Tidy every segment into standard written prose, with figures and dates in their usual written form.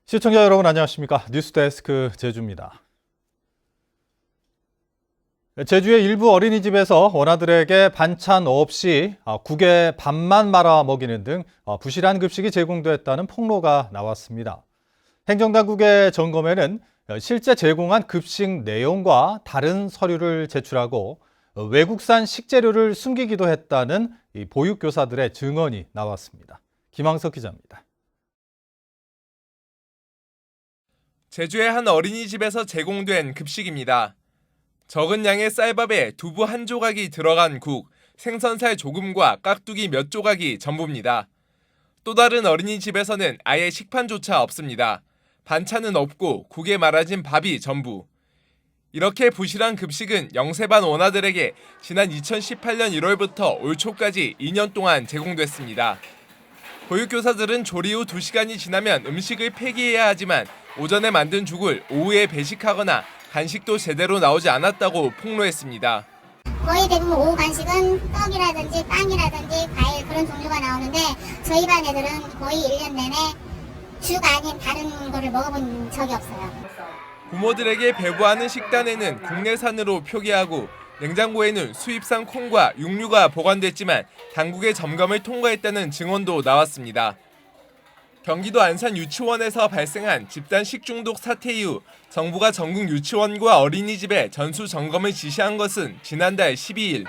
시청자 여러분 안녕하십니까? 뉴스데스크 제주입니다. 제주의 일부 어린이집에서 원아들에게 반찬 없이 국에 밥만 말아 먹이는 등 부실한 급식이 제공됐다는 폭로가 나왔습니다. 행정당국의 점검에는 실제 제공한 급식 내용과 다른 서류를 제출하고 외국산 식재료를 숨기기도 했다는 보육교사들의 증언이 나왔습니다. 김항석 기자입니다. 제주의 한 어린이집에서 제공된 급식입니다. 적은 양의 쌀밥에 두부 한 조각이 들어간 국, 생선살 조금과 깍두기 몇 조각이 전부입니다. 또 다른 어린이집에서는 아예 식판조차 없습니다. 반찬은 없고 국에 말아진 밥이 전부. 이렇게 부실한 급식은 영세반 원아들에게 지난 2018년 1월부터 올 초까지 2년 동안 제공됐습니다. 보육교사들은 조리 후 2시간이 지나면 음식을 폐기해야 하지만 오전에 만든 죽을 오후에 배식하거나 간식도 제대로 나오지 않았다고 폭로했습니다. 거의 대부분 오후 간식은 떡이라든지 빵이라든지 과일 그런 종류가 나오는데 저희 반 애들은 거의 1년 내내 죽 아닌 다른 거를 먹어본 적이 없어요. 부모들에게 배부하는 식단에는 국내산으로 표기하고 냉장고에는 수입산 콩과 육류가 보관됐지만 당국의 점검을 통과했다는 증언도 나왔습니다. 경기도 안산 유치원에서 발생한 집단 식중독 사태 이후 정부가 전국 유치원과 어린이집에 전수 점검을 지시한 것은 지난달 12일.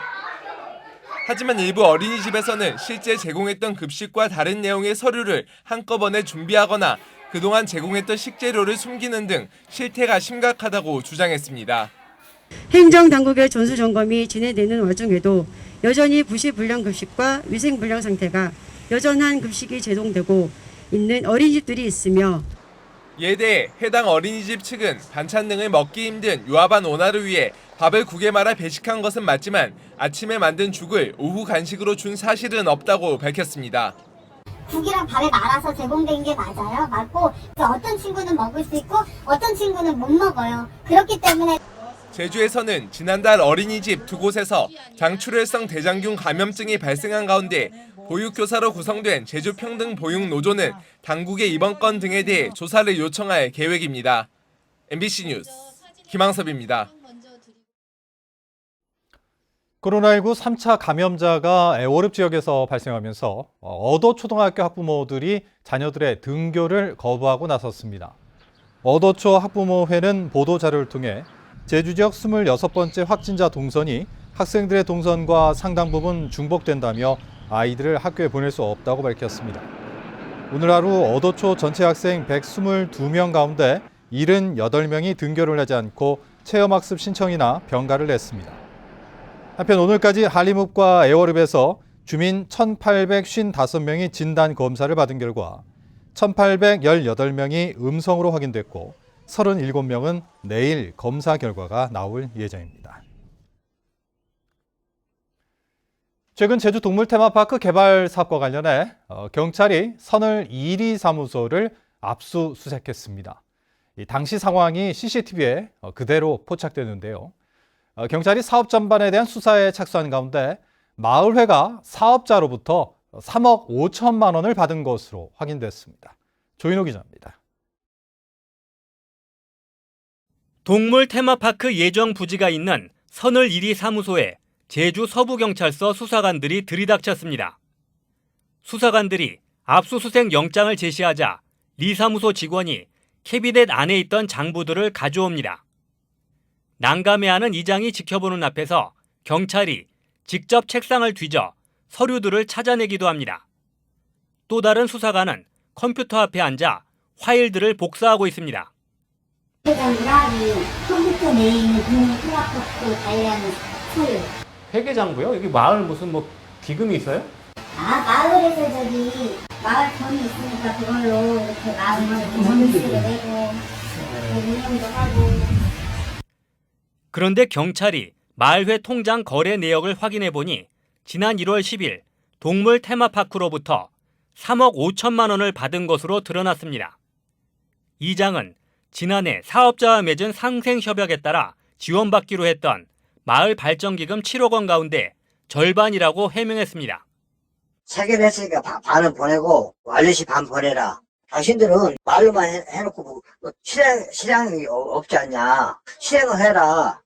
하지만 일부 어린이집에서는 실제 제공했던 급식과 다른 내용의 서류를 한꺼번에 준비하거나 그동안 제공했던 식재료를 숨기는 등 실태가 심각하다고 주장했습니다. 행정당국의 전수점검이 진행되는 와중에도 여전히 부실불량 급식과 위생불량 상태가 여전한 급식이 제공되고 있는 어린이집들이 있으며 이에 대해 해당 어린이집 측은 반찬 등을 먹기 힘든 유아반 원아를 위해 밥을 국에 말아 배식한 것은 맞지만 아침에 만든 죽을 오후 간식으로 준 사실은 없다고 밝혔습니다. 국이랑 밥에 말아서 제공된 게 맞아요. 맞고 어떤 친구는 먹을 수 있고 어떤 친구는 못 먹어요. 그렇기 때문에 제주에서는 지난달 어린이집 두 곳에서 장출혈성 대장균 감염증이 발생한 가운데 보육교사로 구성된 제주평등보육노조는 당국의 이번 건 등에 대해 조사를 요청할 계획입니다. MBC 뉴스 김항섭입니다. 코로나19 3차 감염자가 애월읍 지역에서 발생하면서 어도초등학교 학부모들이 자녀들의 등교를 거부하고 나섰습니다. 어도초 학부모회는 보도자료를 통해 제주 지역 26번째 확진자 동선이 학생들의 동선과 상당 부분 중복된다며 아이들을 학교에 보낼 수 없다고 밝혔습니다. 오늘 하루 어도초 전체 학생 122명 가운데 78명이 등교를 하지 않고 체험학습 신청이나 병가를 냈습니다. 한편 오늘까지 한림읍과 애월읍에서 주민 1,855명이 진단 검사를 받은 결과 1,818명이 음성으로 확인됐고 37명은 내일 검사 결과가 나올 예정입니다. 최근 제주 동물 테마파크 개발 사업과 관련해 경찰이 선을 2리 사무소를 압수수색했습니다. 당시 상황이 CCTV에 그대로 포착되는데요. 경찰이 사업 전반에 대한 수사에 착수한 가운데 마을회가 사업자로부터 3억 5천만 원을 받은 것으로 확인됐습니다. 조인호 기자입니다. 동물 테마파크 예정 부지가 있는 선을 1리 사무소에 제주 서부경찰서 수사관들이 들이닥쳤습니다. 수사관들이 압수수색 영장을 제시하자 리 사무소 직원이 캐비넷 안에 있던 장부들을 가져옵니다. 난감해하는 이장이 지켜보는 앞에서 경찰이 직접 책상을 뒤져 서류들을 찾아내기도 합니다. 또 다른 수사관은 컴퓨터 앞에 앉아 파일들을 복사하고 있습니다. 회장이랑 컴퓨터 내에 있는 동물 테마파크 관련 서류. 회계장부요? 여기 마을 무슨 기금이 있어요? 마을에서 마을 돈이 있으니까 그걸로 이렇게 마을 돈을 내고 운영도 하고. 그런데 경찰이 마을회 통장 거래 내역을 확인해 보니 지난 1월 10일 동물 테마파크로부터 3억 5천만 원을 받은 것으로 드러났습니다. 이장은 지난해 사업자와 맺은 상생협약에 따라 지원받기로 했던 마을 발전기금 7억 원 가운데 절반이라고 해명했습니다. 체결했으니까 반은 보내고 완료시 반 보내라. 당신들은 말로만 해놓고 뭐 실행이 없지 않냐. 실행을 해라.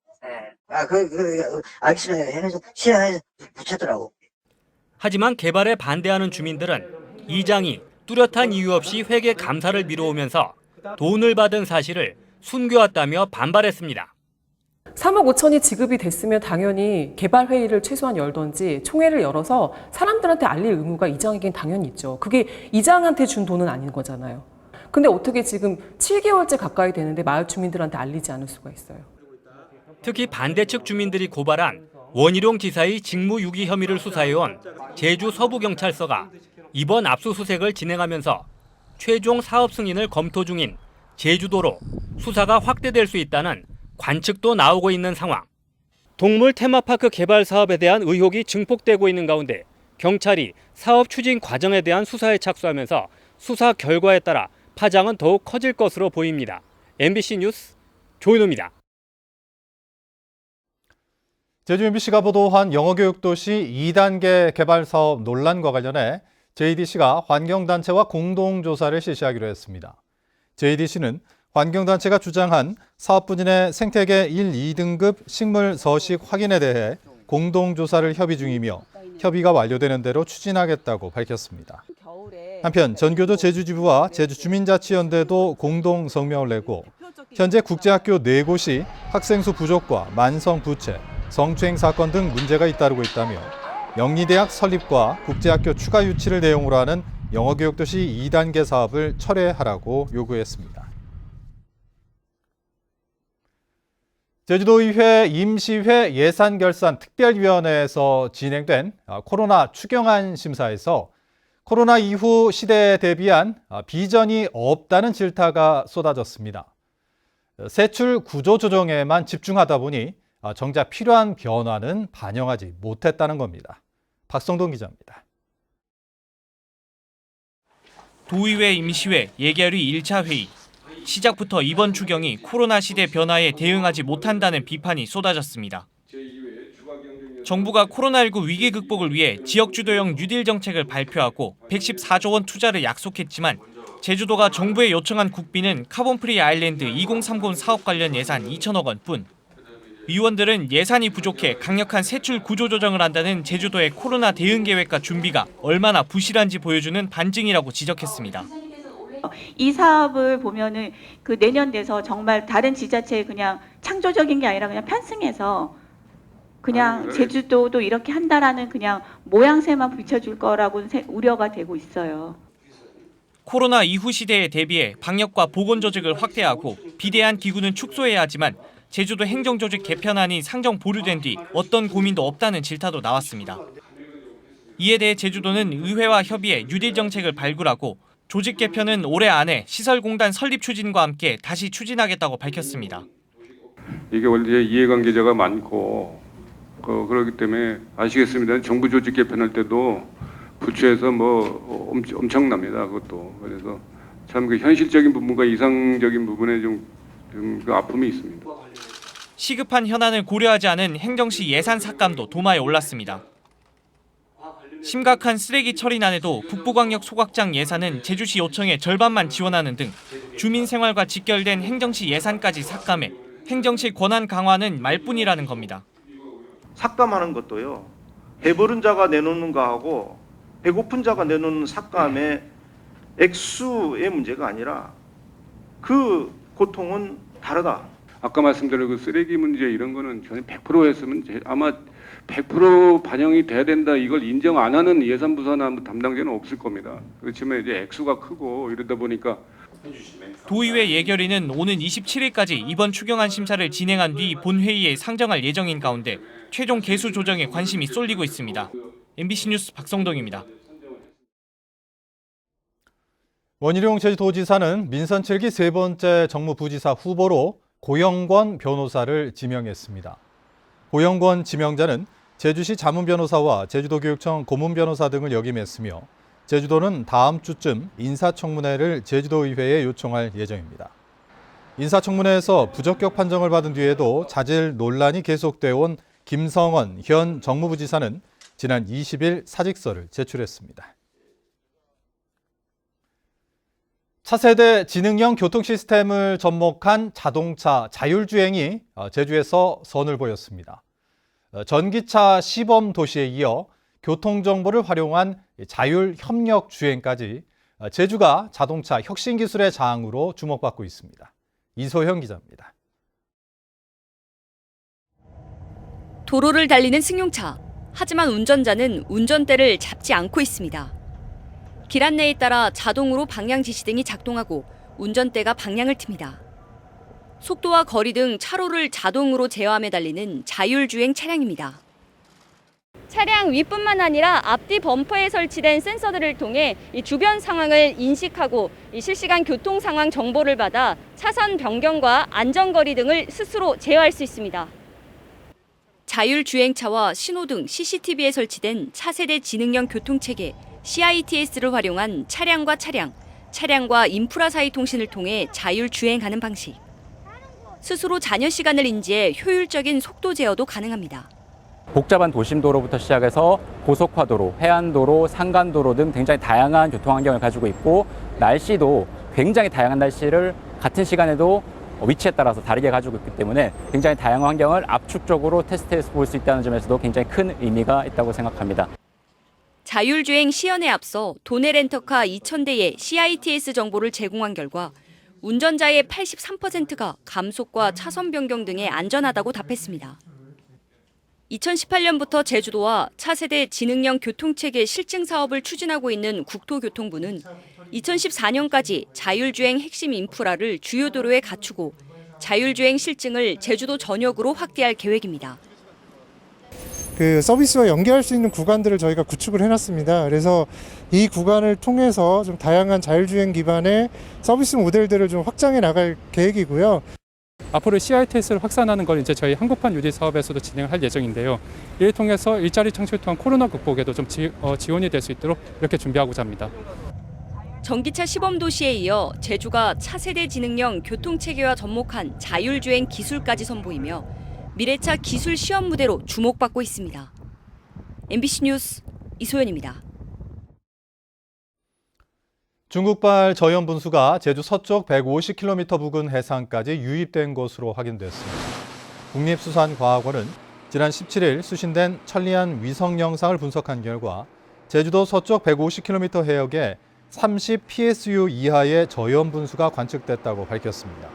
알겠습니다. 해서 실행해서 붙였더라고. 하지만 개발에 반대하는 주민들은 이장이 뚜렷한 이유 없이 회계 감사를 미뤄오면서 돈을 받은 사실을 숨겨왔다며 반발했습니다. 3억 5천이 지급이 됐으면 당연히 개발회의를 최소한 열던지 총회를 열어서 사람들한테 알릴 의무가 이장에겐 당연히 있죠. 그게 이장한테 준 돈은 아닌 거잖아요. 근데 어떻게 지금 7개월째 가까이 되는데 마을 주민들한테 알리지 않을 수가 있어요. 특히 반대 측 주민들이 고발한 원희룡 지사의 직무유기 혐의를 수사해온 제주 서부경찰서가 이번 압수수색을 진행하면서 최종 사업 승인을 검토 중인 제주도로 수사가 확대될 수 있다는 관측도 나오고 있는 상황. 동물 테마파크 개발 사업에 대한 의혹이 증폭되고 있는 가운데 경찰이 사업 추진 과정에 대한 수사에 착수하면서 수사 결과에 따라 파장은 더욱 커질 것으로 보입니다. MBC 뉴스 조인호입니다. 제주 MBC가 보도한 영어교육도시 2단계 개발 사업 논란과 관련해 JDC가 환경단체와 공동조사를 실시하기로 했습니다. JDC는 환경단체가 주장한 사업부진의 생태계 1, 2등급 식물 서식 확인에 대해 공동조사를 협의 중이며 협의가 완료되는 대로 추진하겠다고 밝혔습니다. 한편 전교조 제주지부와 제주주민자치연대도 공동 성명을 내고 현재 국제학교 4곳이 학생 수 부족과 만성 부채, 성추행 사건 등 문제가 잇따르고 있다며 영리대학 설립과 국제학교 추가 유치를 내용으로 하는 영어교육도시 2단계 사업을 철회하라고 요구했습니다. 제주도의회 임시회 예산결산특별위원회에서 진행된 코로나 추경안 심사에서 코로나 이후 시대에 대비한 비전이 없다는 질타가 쏟아졌습니다. 세출 구조 조정에만 집중하다 보니 정작 필요한 변화는 반영하지 못했다는 겁니다. 박성동 기자입니다. 도의회 임시회 예결위 1차 회의. 시작부터 이번 추경이 코로나 시대 변화에 대응하지 못한다는 비판이 쏟아졌습니다. 정부가 코로나19 위기 극복을 위해 지역주도형 뉴딜 정책을 발표하고 114조 원 투자를 약속했지만 제주도가 정부에 요청한 국비는 카본프리 아일랜드 2030 사업 관련 예산 2천억 원뿐. 위원들은 예산이 부족해 강력한 세출 구조 조정을 한다는 제주도의 코로나 대응 계획과 준비가 얼마나 부실한지 보여주는 반증이라고 지적했습니다. 이 사업을 보면은 그 내년 돼서 정말 다른 지자체에 그냥 창조적인 게 아니라 그냥 편승해서 그냥 제주도도 이렇게 한다라는 그냥 모양새만 비춰줄 거라고 우려가 되고 있어요. 코로나 이후 시대에 대비해 방역과 보건 조직을 확대하고 비대한 기구는 축소해야 하지만 제주도 행정조직 개편안이 상정 보류된 뒤 어떤 고민도 없다는 질타도 나왔습니다. 이에 대해 제주도는 의회와 협의해 뉴딜 정책을 발굴하고 조직 개편은 올해 안에 시설공단 설립 추진과 함께 다시 추진하겠다고 밝혔습니다. 이게 원래 이해관계자가 많고 그렇기 때문에 아시겠습니다. 정부 조직 개편할 때도 부처에서 뭐 엄청납니다. 그것도. 그래서 참 그 현실적인 부분과 이상적인 부분에 좀 그 아픔이 있습니다. 시급한 현안을 고려하지 않은 행정시 예산 삭감도 도마에 올랐습니다. 심각한 쓰레기 처리난에도 북부광역 소각장 예산은 제주시 요청의 절반만 지원하는 등 주민 생활과 직결된 행정시 예산까지 삭감해 행정시 권한 강화는 말뿐이라는 겁니다. 삭감하는 것도요. 배부른 자가 내놓는 거하고 배고픈 자가 내놓는 삭감의 액수의 문제가 아니라 그 고통은 다르다. 아까 말씀드린 그 쓰레기 문제 이런 거는 전혀 100% 했으면 아마 100% 반영이 돼야 된다. 이걸 인정 안 하는 예산부서나 담당자는 없을 겁니다. 그렇지만 이제 액수가 크고 이러다 보니까 도의회 예결위는 오는 27일까지 이번 추경안 심사를 진행한 뒤 본회의에 상정할 예정인 가운데 최종 개수 조정에 관심이 쏠리고 있습니다. MBC 뉴스 박성동입니다. 원희룡 제주도지사는 민선 7기 세 번째 정무부지사 후보로 고영권 변호사를 지명했습니다. 고영권 지명자는 제주시 자문변호사와 제주도교육청 고문변호사 등을 역임했으며 제주도는 다음 주쯤 인사청문회를 제주도의회에 요청할 예정입니다. 인사청문회에서 부적격 판정을 받은 뒤에도 자질 논란이 계속되어 온 김성원 현 정무부지사는 지난 20일 사직서를 제출했습니다. 차세대 지능형 교통 시스템을 접목한 자동차 자율주행이 제주에서 선을 보였습니다. 전기차 시범 도시에 이어 교통정보를 활용한 자율협력주행까지 제주가 자동차 혁신기술의 장으로 주목받고 있습니다. 이소형 기자입니다. 도로를 달리는 승용차. 하지만 운전자는 운전대를 잡지 않고 있습니다. 길 안내에 따라 자동으로 방향 지시등이 작동하고 운전대가 방향을 틉니다. 속도와 거리 등 차로를 자동으로 제어하며 달리는 자율주행 차량입니다. 차량 윗뿐만 아니라 앞뒤 범퍼에 설치된 센서들을 통해 이 주변 상황을 인식하고 이 실시간 교통 상황 정보를 받아 차선 변경과 안전거리 등을 스스로 제어할 수 있습니다. 자율주행차와 신호등, CCTV에 설치된 차세대 지능형 교통체계 CITS를 활용한 차량과 차량, 차량과 인프라 사이 통신을 통해 자율주행하는 방식. 스스로 잔여 시간을 인지해 효율적인 속도 제어도 가능합니다. 복잡한 도심도로부터 시작해서 고속화도로, 해안도로, 산간도로 등 굉장히 다양한 교통 환경을 가지고 있고 날씨도 굉장히 다양한 날씨를 같은 시간에도 위치에 따라서 다르게 가지고 있기 때문에 굉장히 다양한 환경을 압축적으로 테스트해서 볼 수 있다는 점에서도 굉장히 큰 의미가 있다고 생각합니다. 자율주행 시연에 앞서 도내 렌터카 2,000대에 CITS 정보를 제공한 결과 운전자의 83%가 감속과 차선 변경 등에 안전하다고 답했습니다. 2018년부터 제주도와 차세대 지능형 교통체계 실증 사업을 추진하고 있는 국토교통부는 2014년까지 자율주행 핵심 인프라를 주요 도로에 갖추고 자율주행 실증을 제주도 전역으로 확대할 계획입니다. 서비스와 연계할 수 있는 구간들을 저희가 구축을 해놨습니다. 그래서 이 구간을 통해서 좀 다양한 자율주행 기반의 서비스 모델들을 좀 확장해 나갈 계획이고요. 앞으로 CITS를 확산하는 걸 이제 저희 한국판 유지 사업에서도 진행할 예정인데요. 이를 통해서 일자리 창출 또한 코로나 극복에도 좀 지원이 될 수 있도록 이렇게 준비하고자 합니다. 전기차 시범 도시에 이어 제주가 차세대 지능형 교통체계와 접목한 자율주행 기술까지 선보이며 미래차 기술 시험 무대로 주목받고 있습니다. MBC 뉴스 이소연입니다. 중국발 저염 분수가 제주 서쪽 150km 부근 해상까지 유입된 것으로 확인됐습니다. 국립수산과학원은 지난 17일 수신된 천리안 위성 영상을 분석한 결과 제주도 서쪽 150km 해역에 30 PSU 이하의 저염 분수가 관측됐다고 밝혔습니다.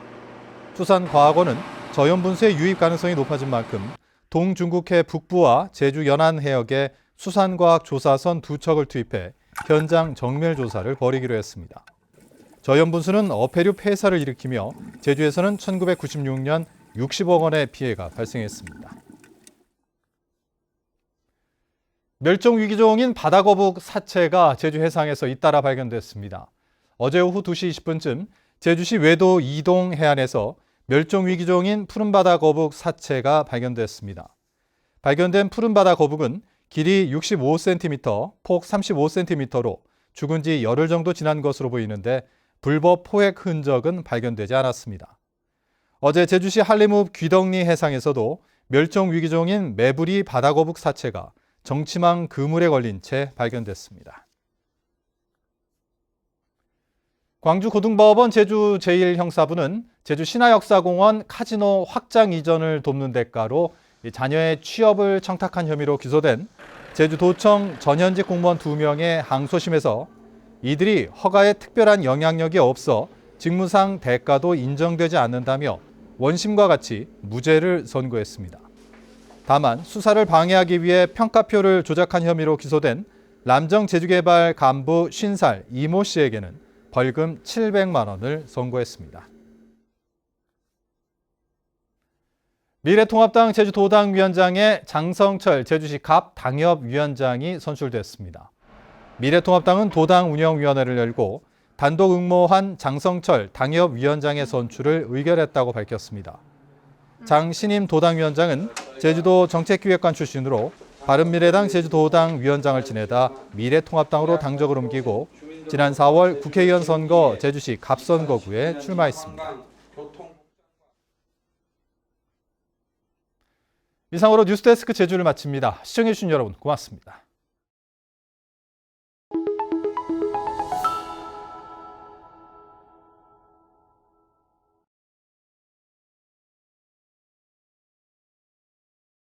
수산과학원은 저염 분수의 유입 가능성이 높아진 만큼 동중국해 북부와 제주 연안 해역에 수산과학 조사선 2척을 투입해 현장 정밀 조사를 벌이기로 했습니다. 저염 분수는 어패류 폐사를 일으키며 제주에서는 1996년 60억 원의 피해가 발생했습니다. 멸종 위기종인 바다거북 사체가 제주 해상에서 잇따라 발견됐습니다. 어제 오후 2시 20분쯤 제주시 외도 이동 해안에서 멸종 위기종인 푸른바다 거북 사체가 발견됐습니다. 발견된 푸른바다 거북은 길이 65cm, 폭 35cm로 죽은 지 열흘 정도 지난 것으로 보이는데 불법 포획 흔적은 발견되지 않았습니다. 어제 제주시 한림읍 귀덕리 해상에서도 멸종 위기종인 매부리 바다거북 사체가 정치망 그물에 걸린 채 발견됐습니다. 광주고등법원 제주 제1형사부는 제주 신화역사공원 카지노 확장 이전을 돕는 대가로 자녀의 취업을 청탁한 혐의로 기소된 제주도청 전현직 공무원 2명의 항소심에서 이들이 허가에 특별한 영향력이 없어 직무상 대가도 인정되지 않는다며 원심과 같이 무죄를 선고했습니다. 다만 수사를 방해하기 위해 평가표를 조작한 혐의로 기소된 람정 제주개발 간부 50살 이모 씨에게는 벌금 700만 원을 선고했습니다. 미래통합당 제주도당 위원장에 장성철 제주시 갑 당협위원장이 선출됐습니다. 미래통합당은 도당 운영위원회를 열고 단독 응모한 장성철 당협위원장의 선출을 의결했다고 밝혔습니다. 장신임 도당위원장은 제주도 정책기획관 출신으로 바른미래당 제주도당 위원장을 지내다 미래통합당으로 당적을 옮기고 지난 4월 국회의원 선거 제주시 갑선거구에 출마했습니다. 이상으로 뉴스데스크 제주를 마칩니다. 시청해주신 여러분 고맙습니다.